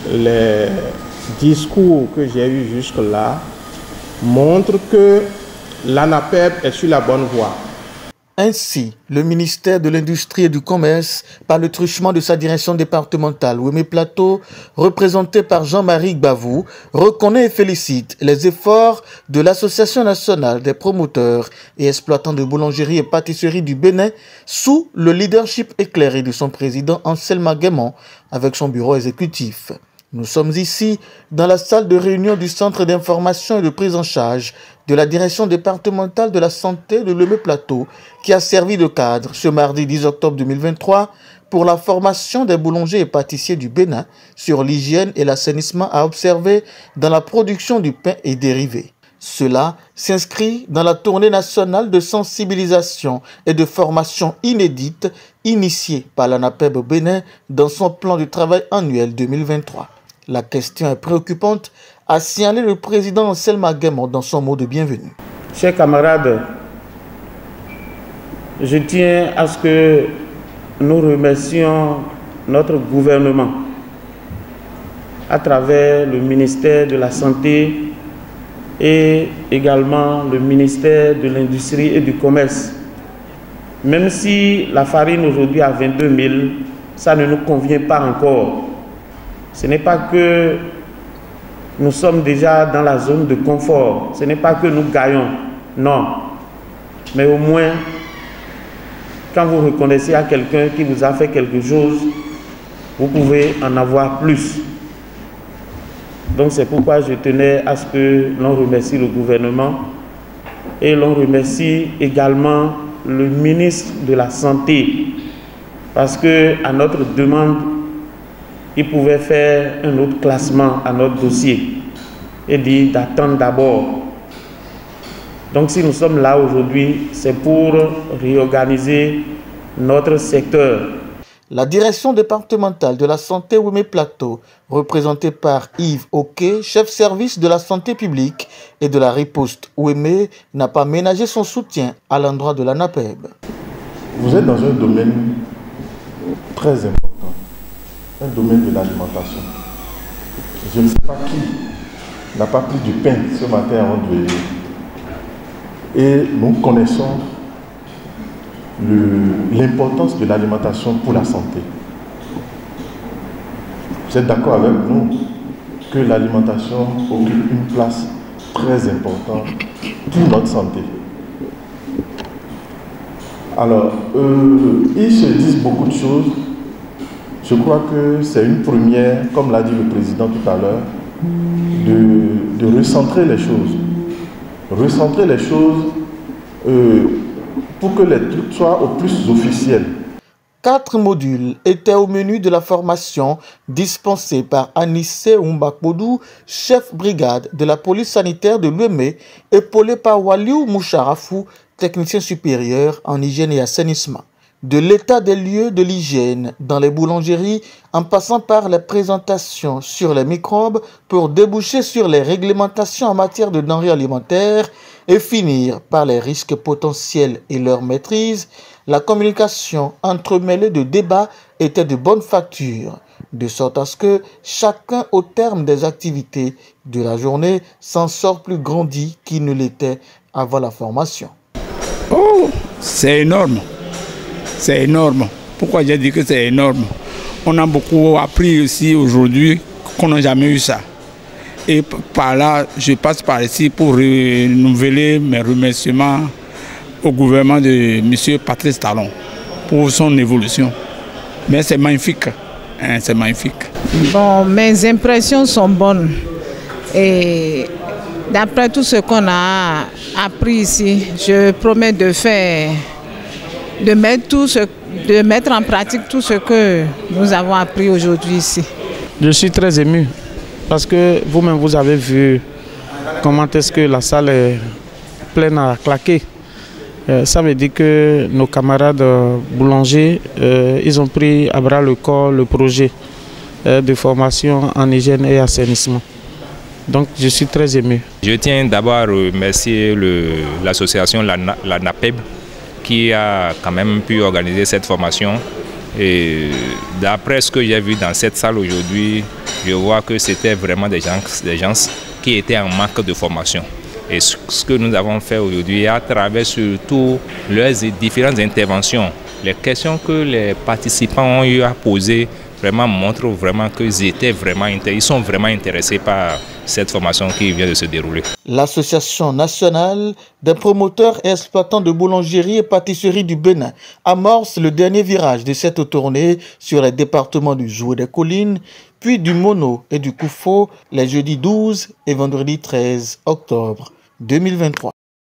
les discours que j'ai eus jusque-là montrent que l'ANAPEB est sur la bonne voie. Ainsi, le ministère de l'Industrie et du Commerce, par le truchement de sa direction départementale Ouémé Plateau, représenté par Jean-Marie Gbavou, reconnaît et félicite les efforts de l'Association nationale des promoteurs et exploitants de boulangerie et pâtisserie du Bénin sous le leadership éclairé de son président Anselme Guémon avec son bureau exécutif. Nous sommes ici dans la salle de réunion du Centre d'information et de prise en charge de la Direction départementale de la santé de Ouémé Plateau qui a servi de cadre ce mardi 10 octobre 2023 pour la formation des boulangers et pâtissiers du Bénin sur l'hygiène et l'assainissement à observer dans la production du pain et dérivés. Cela s'inscrit dans la tournée nationale de sensibilisation et de formation inédite initiée par l'ANAPEB au Bénin dans son plan de travail annuel 2023. La question est préoccupante, a signalé le président Anselme Guémon dans son mot de bienvenue. Chers camarades, je tiens à ce que nous remercions notre gouvernement à travers le ministère de la Santé et également le ministère de l'Industrie et du Commerce. Même si la farine aujourd'hui à 22 000, ça ne nous convient pas encore. Ce n'est pas que nous sommes déjà dans la zone de confort. Ce n'est pas que nous gagnons. Non. Mais au moins, quand vous reconnaissez à quelqu'un qui vous a fait quelque chose, vous pouvez en avoir plus. Donc c'est pourquoi je tenais à ce que l'on remercie le gouvernement et l'on remercie également le ministre de la Santé parce qu'à notre demande, il pouvait faire un autre classement à notre dossier et dire d'attendre d'abord. Donc si nous sommes là aujourd'hui, c'est pour réorganiser notre secteur. La direction départementale de la santé Ouémé Plateau, représentée par Yves Oké, chef service de la santé publique et de la riposte Ouémé, n'a pas ménagé son soutien à l'endroit de l'ANAPEB. Vous êtes dans un domaine très important, un domaine de l'alimentation. Je ne sais pas qui n'a pas pris du pain ce matin avant de venir. Et nous connaissons l'importance de l'alimentation pour la santé. Vous êtes d'accord avec nous que l'alimentation occupe une place très importante pour notre santé. Alors, ils se disent beaucoup de choses. Je crois que c'est une première, comme l'a dit le président tout à l'heure, de recentrer les choses. Recentrer les choses pour que les trucs soient au plus officiels. 4 modules étaient au menu de la formation dispensée par Anissé Oumbakbodou, chef brigade de la police sanitaire de Ouémé, épaulé par Waliou Moucharafou, technicien supérieur en hygiène et assainissement. De l'état des lieux de l'hygiène dans les boulangeries, en passant par les présentations sur les microbes pour déboucher sur les réglementations en matière de denrées alimentaires et finir par les risques potentiels et leur maîtrise, la communication entremêlée de débats était de bonne facture, de sorte à ce que chacun, au terme des activités de la journée, s'en sort plus grandi qu'il ne l'était avant la formation. Oh, c'est énorme. C'est énorme. Pourquoi j'ai dit que c'est énorme? On a beaucoup appris ici aujourd'hui qu'on n'a jamais eu ça. Et par là, je passe par ici pour renouveler mes remerciements au gouvernement de M. Patrice Talon pour son évolution. Mais c'est magnifique. Hein, c'est magnifique. Bon, mes impressions sont bonnes. Et d'après tout ce qu'on a appris ici, je promets de mettre en pratique tout ce que nous avons appris aujourd'hui ici. Je suis très ému parce que vous-même vous avez vu comment est-ce que la salle est pleine à claquer. Ça veut dire que nos camarades boulangers, ils ont pris à bras le corps le projet de formation en hygiène et assainissement. Donc je suis très ému. Je tiens d'abord à remercier l'association l'ANAPEB qui a quand même pu organiser cette formation Et d'après ce que j'ai vu dans cette salle aujourd'hui, je vois que c'était vraiment des gens qui étaient en manque de formation. Et ce que nous avons fait aujourd'hui, à travers surtout leurs différentes interventions, les questions que les participants ont eu à poser, vraiment montrent vraiment qu'ils sont vraiment intéressés par cette formation qui vient de se dérouler. L'Association nationale des promoteurs et exploitants de boulangerie et pâtisserie du Bénin amorce le dernier virage de cette tournée sur les départements du Jou et des Collines, puis du Mono et du Koufo les jeudis 12 et vendredi 13 octobre 2023.